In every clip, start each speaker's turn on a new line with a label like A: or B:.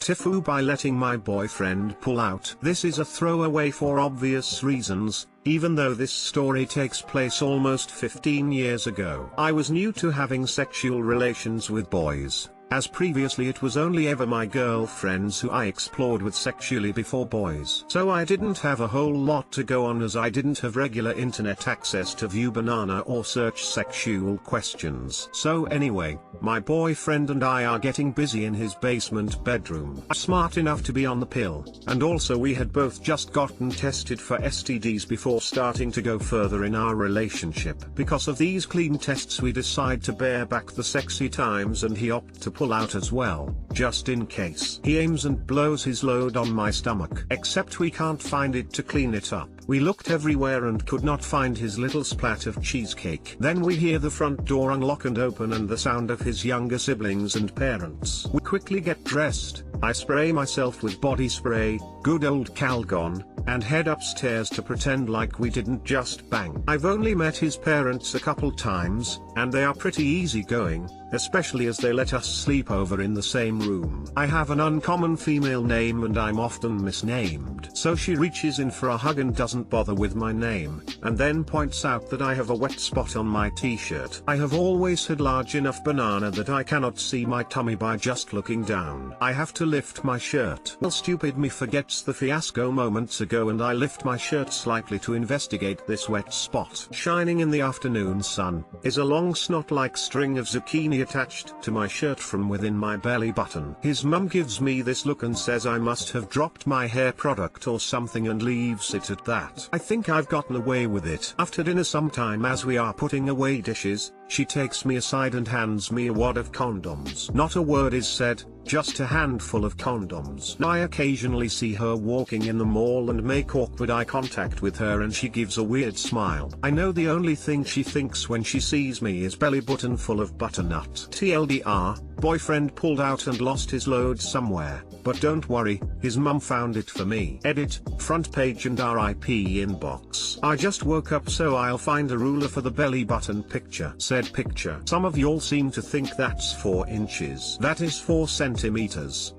A: TIFU by letting my boyfriend pull out. This is a throwaway for obvious reasons, even though this story takes place almost 15 years ago. I was new to having sexual relations with boys, as previously it was only ever my girlfriends who I explored with sexually before boys. So I didn't have a whole lot to go on, as I didn't have regular internet access to view banana or search sexual questions. So anyway, my boyfriend and I are getting busy in his basement bedroom. I'm smart enough to be on the pill, and also we had both just gotten tested for STDs before starting to go further in our relationship. Because of these clean tests we decide to bear back the sexy times, and he opted to pull out as well, just in case. He aims and blows his load on my stomach. Except we can't find it to clean it up. We looked everywhere and could not find his little splat of cheesecake. Then we hear the front door unlock and open and the sound of his younger siblings and parents. We quickly get dressed, I spray myself with body spray, good old Calgon, and head upstairs to pretend like we didn't just bang. I've only met his parents a couple times, and they are pretty easygoing, especially as they let us sleep over in the same room. I have an uncommon female name and I'm often misnamed. So she reaches in for a hug and doesn't bother with my name, and then points out that I have a wet spot on my t-shirt. I have always had large enough banana that I cannot see my tummy by just looking down. I have to lift my shirt. Well, stupid me forgets the fiasco moments ago, and I lift my shirt slightly to investigate this wet spot. Shining in the afternoon sun is a long snot-like string of zucchini attached to my shirt from within my belly button. His mum gives me this look and says I must have dropped my hair product or something and leaves it at that. I think I've gotten away with it. After dinner sometime, as we are putting away dishes, she takes me aside and hands me a wad of condoms. Not a word is said, just a handful of condoms. I occasionally see her walking in the mall and make awkward eye contact with her, and she gives a weird smile. I know the only thing she thinks when she sees me is belly button full of butternut. TLDR, boyfriend pulled out and lost his load somewhere, but don't worry, his mum found it for me. Edit, front page and RIP inbox. I just woke up, so I'll find a ruler for the belly button picture. Said picture. Some of y'all seem to think that's 4 inches. That is 4 centimeters.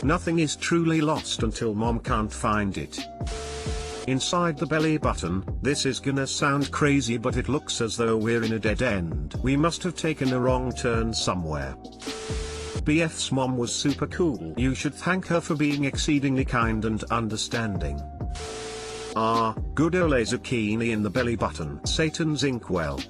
A: Nothing is truly lost until mom can't find it. Inside the belly button, this is gonna sound crazy, but it looks as though we're in a dead end. We must have taken a wrong turn somewhere. BF's mom was super cool. You should thank her for being exceedingly kind and understanding. Good ole zucchini in the belly button. Satan's inkwell.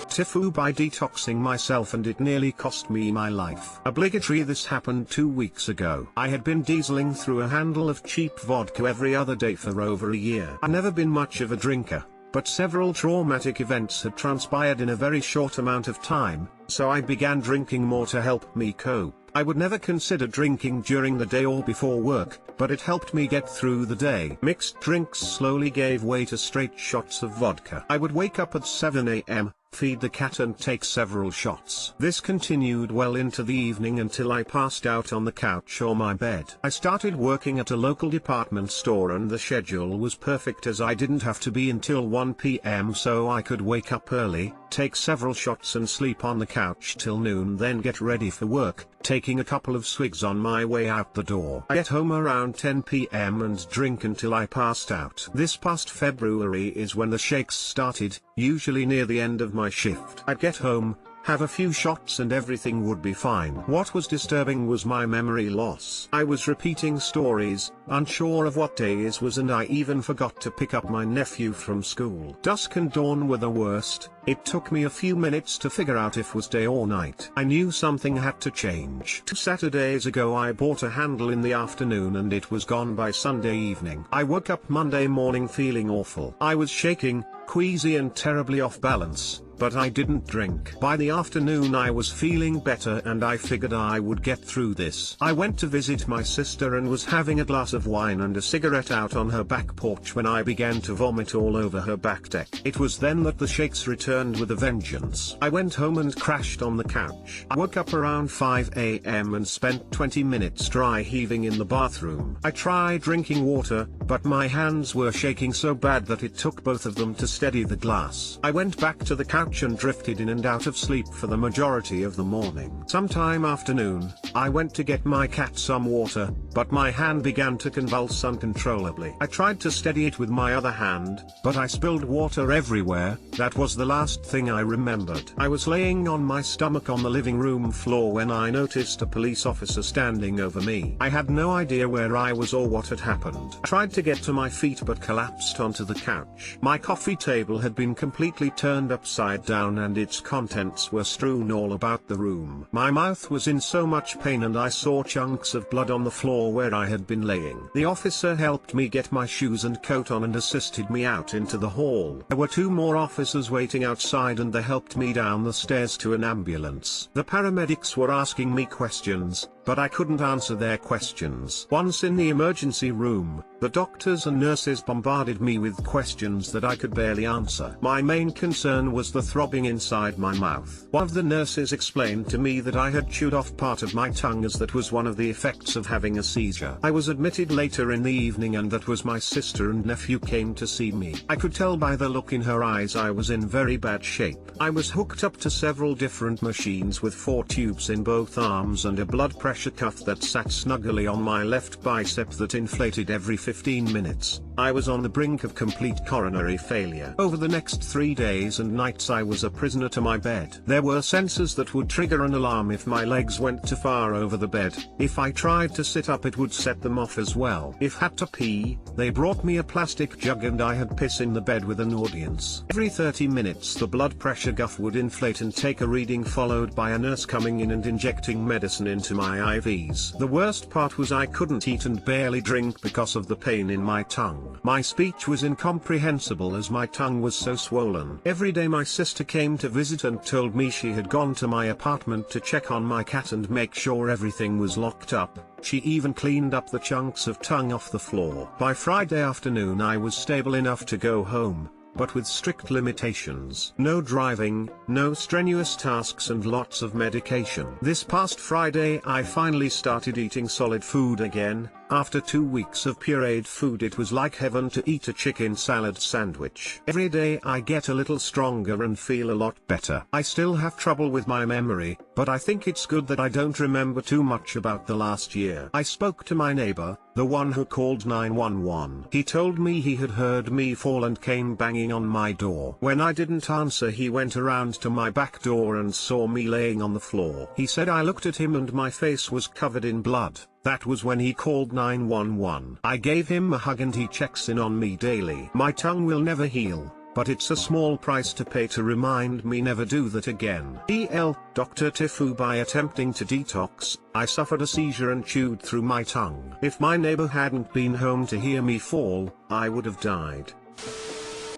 A: TIFU by detoxing myself, and it nearly cost me my life. Obligatory. This happened 2 weeks ago. I had been dieseling through a handle of cheap vodka every other day for over a year. I've never been much of a drinker, but several traumatic events had transpired in a very short amount of time, so I began drinking more to help me cope. I would never consider drinking during the day or before work, but it helped me get through the day. Mixed drinks slowly gave way to straight shots of vodka. I would wake up at 7 a.m., feed the cat and take several shots. This continued well into the evening until I passed out on the couch or my bed. I started working at a local department store, and the schedule was perfect as I didn't have to be until 1 p.m. so I could wake up early, take several shots and sleep on the couch till noon, then get ready for work, taking a couple of swigs on my way out the door. I get home around 10 p.m. and drink until I passed out. This past February is when the shakes started, usually near the end of my shift. I'd get home, have a few shots and everything would be fine. What was disturbing was my memory loss. I was repeating stories, unsure of what day it was, and I even forgot to pick up my nephew from school. Dusk and dawn were the worst. It took me a few minutes to figure out if it was day or night. I knew something had to change. 2 Saturdays ago I bought a handle in the afternoon and it was gone by Sunday evening. I woke up Monday morning feeling awful. I was shaking, queasy and terribly off balance, but I didn't drink. By the afternoon I was feeling better and I figured I would get through this. I went to visit my sister and was having a glass of wine and a cigarette out on her back porch when I began to vomit all over her back deck. It was then that the shakes returned with a vengeance. I went home and crashed on the couch. I woke up around 5 a.m. and spent 20 minutes dry heaving in the bathroom. I tried drinking water, but my hands were shaking so bad that it took both of them to steady the glass. I went back to the couch couch and drifted in and out of sleep for the majority of the morning. Sometime afternoon, I went to get my cat some water, but my hand began to convulse uncontrollably. I tried to steady it with my other hand, but I spilled water everywhere. That was the last thing I remembered. I was laying on my stomach on the living room floor when I noticed a police officer standing over me. I had no idea where I was or what had happened. I tried to get to my feet but collapsed onto the couch. My coffee table had been completely turned upside down and its contents were strewn all about the room. My mouth was in so much pain and I saw chunks of blood on the floor where I had been laying. The officer helped me get my shoes and coat on and assisted me out into the hall. There were 2 more officers waiting outside and they helped me down the stairs to an ambulance. The paramedics were asking me questions, but I couldn't answer their questions. Once in the emergency room, the doctors and nurses bombarded me with questions that I could barely answer. My main concern was the throbbing inside my mouth. One of the nurses explained to me that I had chewed off part of my tongue as that was one of the effects of having a seizure. I was admitted later in the evening and that was my sister and nephew came to see me. I could tell by the look in her eyes I was in very bad shape. I was hooked up to several different machines with 4 tubes in both arms and a blood pressure cuff that sat snugly on my left bicep that inflated every 15 minutes. I was on the brink of complete coronary failure. Over the next 3 days and nights I was a prisoner to my bed. There were sensors that would trigger an alarm if my legs went too far over the bed. If I tried to sit up it would set them off as well. If had to pee, they brought me a plastic jug and I had piss in the bed with an audience. Every 30 minutes the blood pressure cuff would inflate and take a reading followed by a nurse coming in and injecting medicine into my IVs. The worst part was I couldn't eat and barely drink because of the pain in my tongue. My speech was incomprehensible as my tongue was so swollen. Every day my sister came to visit and told me she had gone to my apartment to check on my cat and make sure everything was locked up. She even cleaned up the chunks of tongue off the floor. By Friday afternoon I was stable enough to go home, but with strict limitations. No driving, no strenuous tasks and lots of medication. This past Friday I finally started eating solid food again. After 2 weeks of pureed food it was like heaven to eat a chicken salad sandwich. Every day I get a little stronger and feel a lot better. I still have trouble with my memory, but I think it's good that I don't remember too much about the last year. I spoke to my neighbor, the one who called 911. He told me he had heard me fall and came banging on my door. When I didn't answer he went around to my back door and saw me laying on the floor. He said I looked at him and my face was covered in blood. That was when he called 911. I gave him a hug and he checks in on me daily. My tongue will never heal, but it's a small price to pay to remind me never do that again. Dr. TIFU By attempting to detox, I suffered a seizure and chewed through my tongue. If my neighbor hadn't been home to hear me fall, I would have died.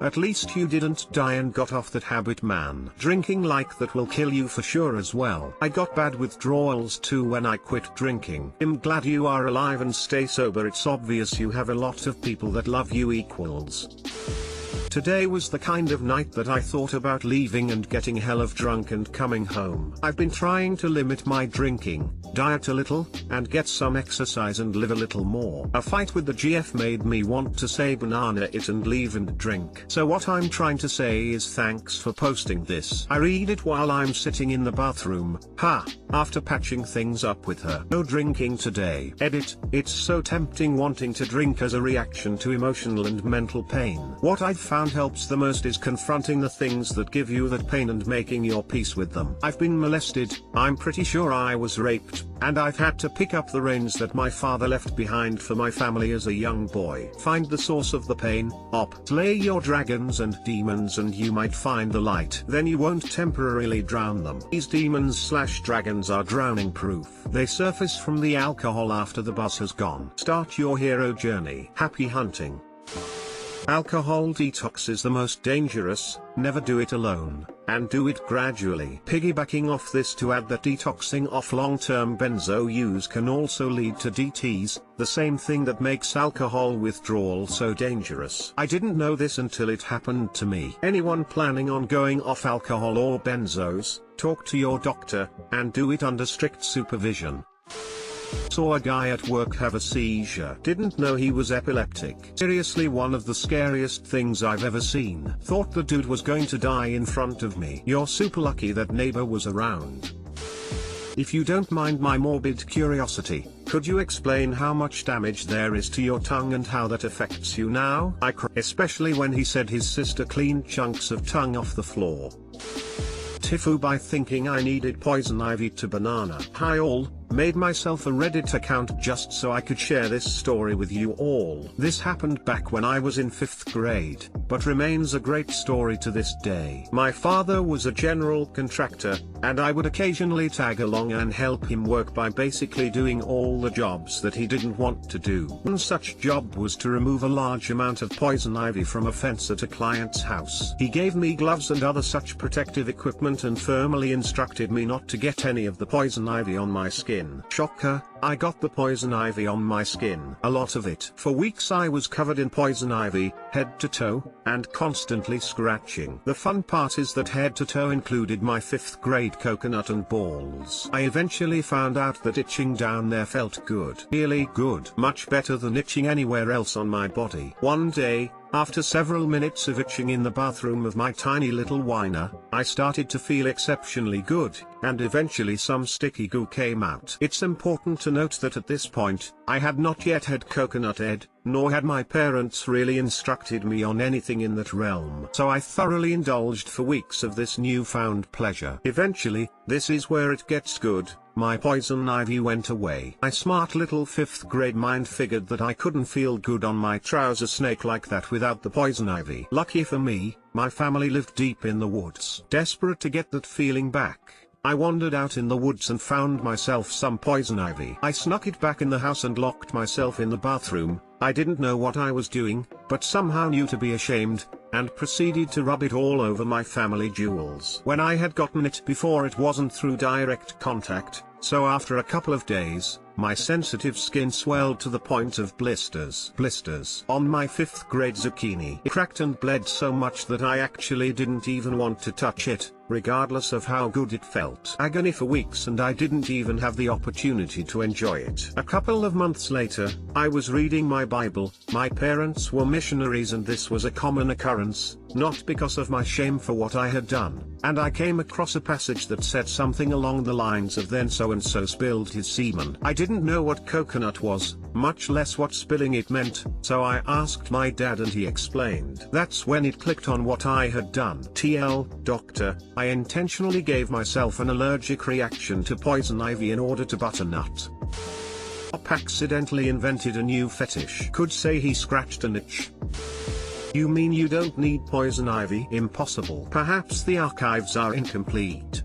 A: At least you didn't die and got off that habit, man. Drinking like that will kill you for sure as well. I got bad withdrawals too when I quit drinking. I'm glad you are alive and stay sober. It's obvious you have a lot of people that love you equals. Today was the kind of night that I thought about leaving and getting hell of drunk and coming home. I've been trying to limit my drinking, diet a little, and get some exercise and live a little more. A fight with the GF made me want to say banana it and leave and drink. So what I'm trying to say is thanks for posting this. I read it while I'm sitting in the bathroom, after patching things up with her. No drinking today. Edit, it's so tempting wanting to drink as a reaction to emotional and mental pain. What I've found helps the most is confronting the things that give you that pain and making your peace with them. I've been molested, I'm pretty sure I was raped, and I've had to pick up the reins that my father left behind for my family as a young boy. Find the source of the pain, slay your dragons and demons and you might find the light. Then you won't temporarily drown them. These demons/dragons are drowning proof. They surface from the alcohol after the buzz has gone. Start your hero journey. Happy hunting. Alcohol detox is the most dangerous. Never do it alone, and do it gradually. Piggybacking off this to add that detoxing off long-term benzo use can also lead to DTs, the same thing that makes alcohol withdrawal so dangerous. I didn't know this until it happened to me. Anyone planning on going off alcohol or benzos, talk to your doctor, and do it under strict supervision. Saw a guy at work have a seizure. Didn't know he was epileptic. Seriously, one of the scariest things I've ever seen. Thought the dude was going to die in front of me. You're super lucky that neighbor was around. If you don't mind my morbid curiosity, could you explain how much damage there is to your tongue and how that affects you now? I cried, especially when he said his sister cleaned chunks of tongue off the floor. TIFU By thinking I needed poison ivy to banana. Hi all, made myself a Reddit account just so I could share this story with you all. This happened back when I was in 5th grade, but remains a great story to this day. My father was a general contractor, and I would occasionally tag along and help him work by basically doing all the jobs that he didn't want to do. One such job was to remove a large amount of poison ivy from a fence at a client's house. He gave me gloves and other such protective equipment and firmly instructed me not to get any of the poison ivy on my skin. Shocker, I got the poison ivy on my skin. A lot of it. For weeks I was covered in poison ivy, head to toe, and constantly scratching. The fun part is that head to toe included my 5th grade coconut and balls. I eventually found out that itching down there felt good. Really good. Much better than itching anywhere else on my body. One day, after several minutes of itching in the bathroom of my tiny little whiner, I started to feel exceptionally good, and eventually some sticky goo came out. It's important to note that at this point, I had not yet had coconut head, nor had my parents really instructed me on anything in that realm. So I thoroughly indulged for weeks of this newfound pleasure. Eventually, this is where it gets good. My poison ivy went away. My smart little 5th grade mind figured that I couldn't feel good on my trouser snake like that without the poison ivy. Lucky for me, my family lived deep in the woods. Desperate to get that feeling back, I wandered out in the woods and found myself some poison ivy. I snuck it back in the house and locked myself in the bathroom. I didn't know what I was doing, but somehow knew to be ashamed, and proceeded to rub it all over my family jewels. When I had gotten it before, it wasn't through direct contact, so after a couple of days, my sensitive skin swelled to the point of blisters. On my 5th grade zucchini. It cracked and bled so much that I actually didn't even want to touch it, regardless of how good it felt. Agony for weeks, and I didn't even have the opportunity to enjoy it. A couple of months later, I was reading my Bible. My parents were missionaries and this was a common occurrence, not because of my shame for what I had done, and I came across a passage that said something along the lines of then so-and-so spilled his semen. I didn't know what coconut was, much less what spilling it meant, so I asked my dad and he explained. That's when it clicked on what I had done. Doctor, I intentionally gave myself an allergic reaction to poison ivy in order to butternut. Accidentally invented a new fetish. Could say he scratched an itch. You mean you don't need poison ivy? Impossible. Perhaps the archives are incomplete.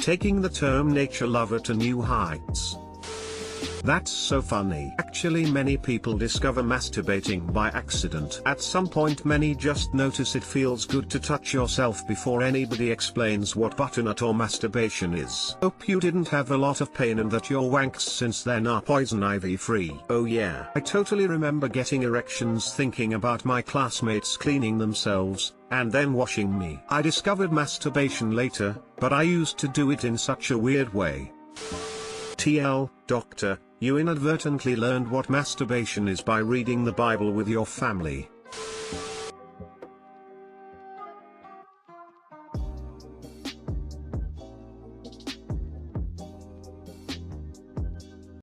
A: Taking the term nature lover to new heights. That's so funny. Actually, many people discover masturbating by accident. At some point many just notice it feels good to touch yourself before anybody explains what butternut or masturbation is. Hope you didn't have a lot of pain and that your wanks since then are poison ivy free. Oh yeah. I totally remember getting erections thinking about my classmates cleaning themselves, and then washing me. I discovered masturbation later, but I used to do it in such a weird way. Doctor, you inadvertently learned what masturbation is by reading the Bible with your family.